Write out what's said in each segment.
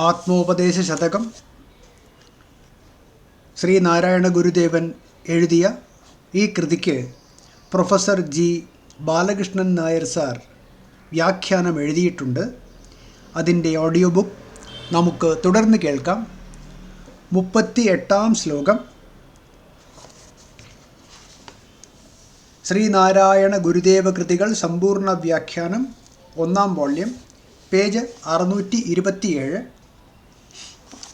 ആത്മോപദേശ ശതകം ശ്രീനാരായണ ഗുരുദേവൻ എഴുതിയ ഈ കൃതിക്ക് professor G Balakrishnan Nair sir വ്യാഖ്യാനം എഴുതിയിട്ടുണ്ട്. അതിൻ്റെ ഓഡിയോ ബുക്ക് നമുക്ക് തുടർന്ന് കേൾക്കാം. 38-ാം ശ്ലോകം. ശ്രീനാരായണ ഗുരുദേവ കൃതികൾ സമ്പൂർണ്ണ വ്യാഖ്യാനം 1-ാം വോള്യം, പേജ് 627.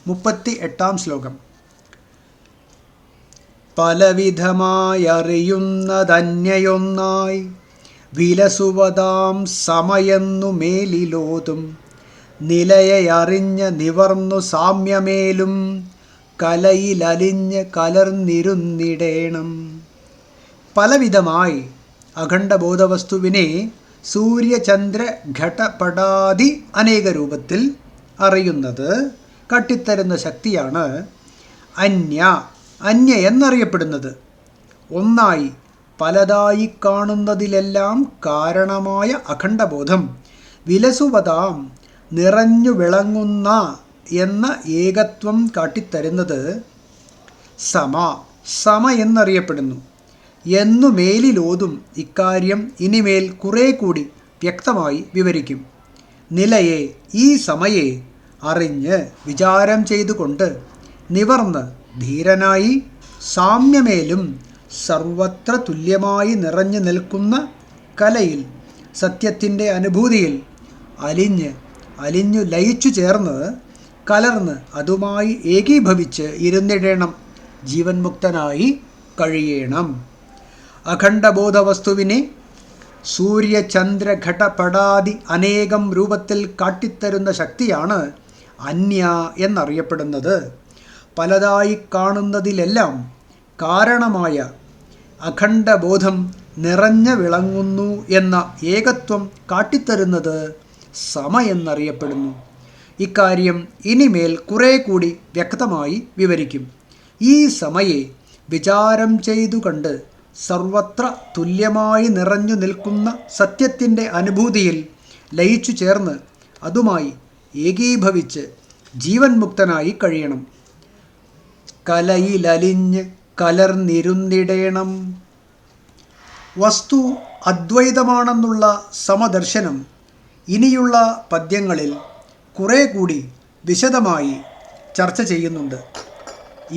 38-ാം ശ്ലോകം. പലവിധമായറിയുന്നതന്യൊന്നായി വിലസുവതാം സമയെന്നു മേലിലോതും നിലയറിഞ്ഞ് നിവർന്നു സാമ്യമേലും കലയിലലിഞ്ഞ് കലർന്നിരുന്നിടേണം. പലവിധമായി അഖണ്ഡബോധവസ്തുവിനെ സൂര്യചന്ദ്ര ഘടപടാദി അനേക രൂപത്തിൽ അറിയുന്നത് കാട്ടിത്തരുന്ന ശക്തിയാണ് അന്യ എന്നറിയപ്പെടുന്നത്. ഒന്നായി പലതായി കാണുന്നതിലെല്ലാം കാരണമായ അഖണ്ഡബോധം വിലസുവതാം നിറഞ്ഞു വിളങ്ങുന്ന എന്ന ഏകത്വം കാട്ടിത്തരുന്നത് സമ എന്നറിയപ്പെടുന്നു എന്നു മേലിലോതും. ഇക്കാര്യം ഇനിമേൽ കുറേ കൂടി വ്യക്തമായി വിവരിക്കും. നിലയെ, ഈ സമയെ അറിഞ്ഞ് വിചാരം ചെയ്തുകൊണ്ട് നിവർന്ന് ധീരനായി സാമ്യമേലും സർവത്ര തുല്യമായി നിറഞ്ഞു നിൽക്കുന്ന കലയിൽ സത്യത്തിൻ്റെ അനുഭൂതിയിൽ അലിഞ്ഞു ലയിച്ചു ചേർന്ന് കലർന്ന് അതുമായി ഏകീഭവിച്ച് ഇരുന്നിടേണം. ജീവൻ മുക്തനായി കഴിയണം. അഖണ്ഡബോധവസ്തുവിനെ സൂര്യചന്ദ്രഘടപടാദി അനേകം രൂപത്തിൽ കാട്ടിത്തരുന്ന ശക്തിയാണ് അന്യ എന്നറിയപ്പെടുന്നത്. പലതായി കാണുന്നതിലെല്ലാം കാരണമായ അഖണ്ഡബോധം നിറഞ്ഞു വിളങ്ങുന്നു എന്ന ഏകത്വം കാട്ടിത്തരുന്നത് സമ എന്നറിയപ്പെടുന്നു. ഇക്കാര്യം ഇനിമേൽ കുറേ കൂടി വ്യക്തമായി വിവരിക്കും. ഈ സമയെ വിചാരം ചെയ്തു കണ്ട് സർവത്ര തുല്യമായി നിറഞ്ഞു നിൽക്കുന്ന സത്യത്തിൻ്റെ അനുഭൂതിയിൽ ലയിച്ചു ചേർന്ന് അതുമായി ഏകീഭവിച്ച് ജീവൻ മുക്തനായി കഴിയണം. കലയിലലിഞ്ഞ് കലർന്നിരുന്നിടേണം. വസ്തു അദ്വൈതമാണെന്നുള്ള സമദർശനം ഇനിയുള്ള പദ്യങ്ങളിൽ കുറേ കൂടി വിശദമായി ചർച്ച ചെയ്യുന്നുണ്ട്.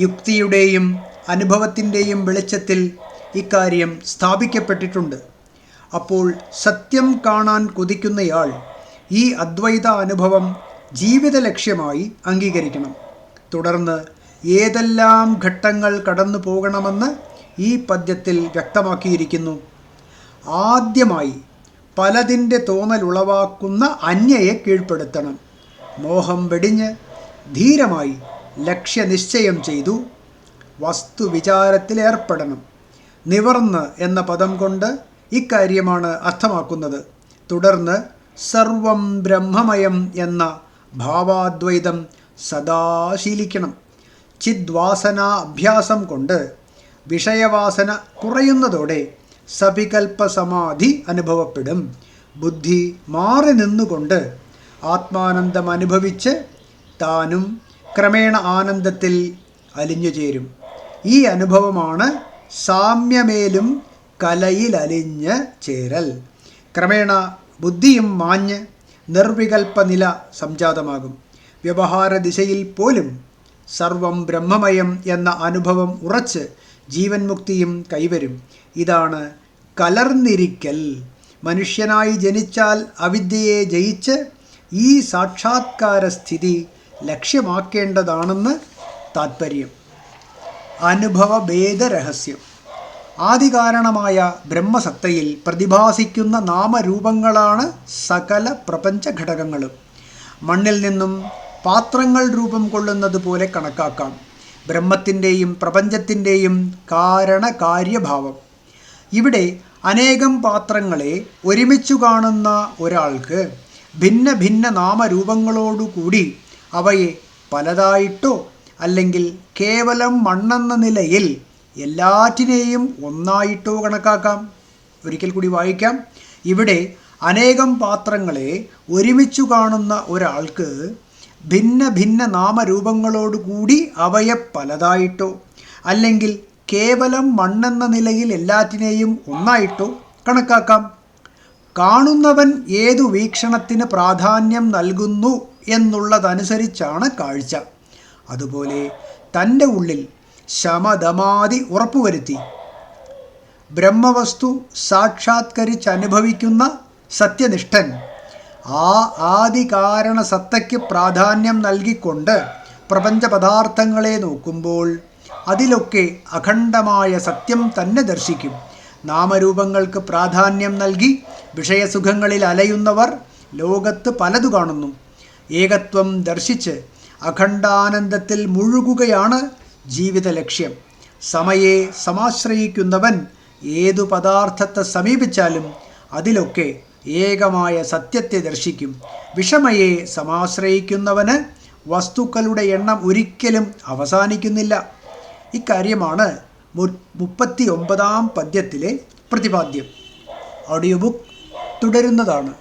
യുക്തിയുടെയും അനുഭവത്തിൻ്റെയും വെളിച്ചത്തിൽ ഇക്കാര്യം സ്ഥാപിക്കപ്പെട്ടിട്ടുണ്ട്. അപ്പോൾ സത്യം കാണാൻ കൊതിക്കുന്നയാൾ ഈ അദ്വൈത അനുഭവം ജീവിത ലക്ഷ്യമായി അംഗീകരിക്കണം. തുടർന്ന് ഏതെല്ലാം ഘട്ടങ്ങൾ കടന്നു പോകണമെന്ന് ഈ പദ്യത്തിൽ വ്യക്തമാക്കിയിരിക്കുന്നു. ആദ്യമായി പലതിൻ്റെ തോന്നലുളവാക്കുന്ന അന്യയെ കീഴ്പ്പെടുത്തണം. മോഹം വെടിഞ്ഞ് ധീരമായി ലക്ഷ്യനിശ്ചയം ചെയ്തു വസ്തുവിചാരത്തിലേർപ്പെടണം. നിവർന്ന് എന്ന പദം കൊണ്ട് ഇക്കാര്യമാണ് അർത്ഥമാക്കുന്നത്. തുടർന്ന് സർവം ബ്രഹ്മമയം എന്ന ഭാവാദ്വൈതം സദാ ശീലിക്കണം. ചിദ്വാസന അഭ്യാസം കൊണ്ട് വിഷയവാസന കുറയുന്നതോടെ സവികൽപ്പ സമാധി അനുഭവപ്പെടും. ബുദ്ധി മാറി നിന്നുകൊണ്ട് ആത്മാനന്ദം അനുഭവിച്ച് താനും ക്രമേണ ആനന്ദത്തിൽ അലിഞ്ഞു ചേരും. ഈ അനുഭവമാണ് സാമ്യമേലും കലയിലലിഞ്ഞ് ചേരൽ. ക്രമേണ ബുദ്ധിയും മാഞ്ഞ് നിർവികൽപ്പ നില സംജാതമാകും. വ്യവഹാര ദിശയിൽ പോലും സർവം ബ്രഹ്മമയം എന്ന അനുഭവം ഉറച്ച് ജീവൻ മുക്തിയും കൈവരും. ഇതാണ് കലർന്നിരിക്കൽ. മനുഷ്യനായി ജനിച്ചാൽ അവിദ്യയെ ജയിച്ച് ഈ സാക്ഷാത്കാര സ്ഥിതി ലക്ഷ്യമാക്കേണ്ടതാണെന്ന് താത്പര്യം. അനുഭവഭേദരഹസ്യം. ആദികാരണമായ ബ്രഹ്മസത്തയിൽ പ്രതിഭാസിക്കുന്ന നാമരൂപങ്ങളാണ് സകല പ്രപഞ്ച ഘടകങ്ങളും. മണ്ണിൽ നിന്നും പാത്രങ്ങൾ രൂപം കൊള്ളുന്നത് പോലെ കണക്കാക്കാം ബ്രഹ്മത്തിൻ്റെയും പ്രപഞ്ചത്തിൻ്റെയും കാരണകാര്യഭാവം. ഇവിടെ അനേകം പാത്രങ്ങളെ ഒരുമിച്ചു കാണുന്ന ഒരാൾക്ക് ഭിന്ന ഭിന്ന നാമരൂപങ്ങളോടുകൂടി അവയെ പലതായിട്ടോ അല്ലെങ്കിൽ കേവലം മണ്ണെന്ന നിലയിൽ എല്ലാറ്റിനെയും ഒന്നായിട്ടോ കണക്കാക്കാം. ഒരിക്കൽ കൂടി വായിക്കാം. ഇവിടെ അനേകം പാത്രങ്ങളെ ഒരുമിച്ചു കാണുന്ന ഒരാൾക്ക് ഭിന്ന ഭിന്ന നാമരൂപങ്ങളോടുകൂടി അവയെ പലതായിട്ടോ അല്ലെങ്കിൽ കേവലം മണ്ണെന്ന നിലയിൽ എല്ലാറ്റിനെയും ഒന്നായിട്ടോ കണക്കാക്കാം. കാണുന്നവൻ ഏതു വീക്ഷണത്തിന് പ്രാധാന്യം നൽകുന്നു എന്നുള്ളതനുസരിച്ചാണ് കാഴ്ച. അതുപോലെ തൻ്റെ ഉള്ളിൽ ശമദമാദി ഉറപ്പുവരുത്തി ബ്രഹ്മവസ്തു സാക്ഷാത്കരിച്ചനുഭവിക്കുന്ന സത്യനിഷ്ഠൻ ആ ആദികാരണ സത്തയ്ക്ക് പ്രാധാന്യം നൽകിക്കൊണ്ട് പ്രപഞ്ച പദാർത്ഥങ്ങളെ നോക്കുമ്പോൾ അതിലൊക്കെ അഖണ്ഡമായ സത്യം തന്നെ ദർശിക്കും. നാമരൂപങ്ങൾക്ക് പ്രാധാന്യം നൽകി വിഷയസുഖങ്ങളിൽ അലയുന്നവർ ലോകത്ത് പലതു കാണുന്നു. ഏകത്വം ദർശിച്ച് അഖണ്ഡാനന്ദത്തിൽ മുഴുകുകയാണ് ജീവിത ലക്ഷ്യം. സമയെ സമാശ്രയിക്കുന്നവൻ ഏതു പദാർത്ഥത്തെ സമീപിച്ചാലും അതിലൊക്കെ ഏകമായ സത്യത്തെ ദർശിക്കും. വിഷമയെ സമാശ്രയിക്കുന്നവന് വസ്തുക്കളുടെ എണ്ണം ഒരിക്കലും അവസാനിക്കുന്നില്ല. ഇക്കാര്യമാണ് 39-ാം പദ്യത്തിലെ പ്രതിപാദ്യം. Audio book തുടരുന്നതാണ്.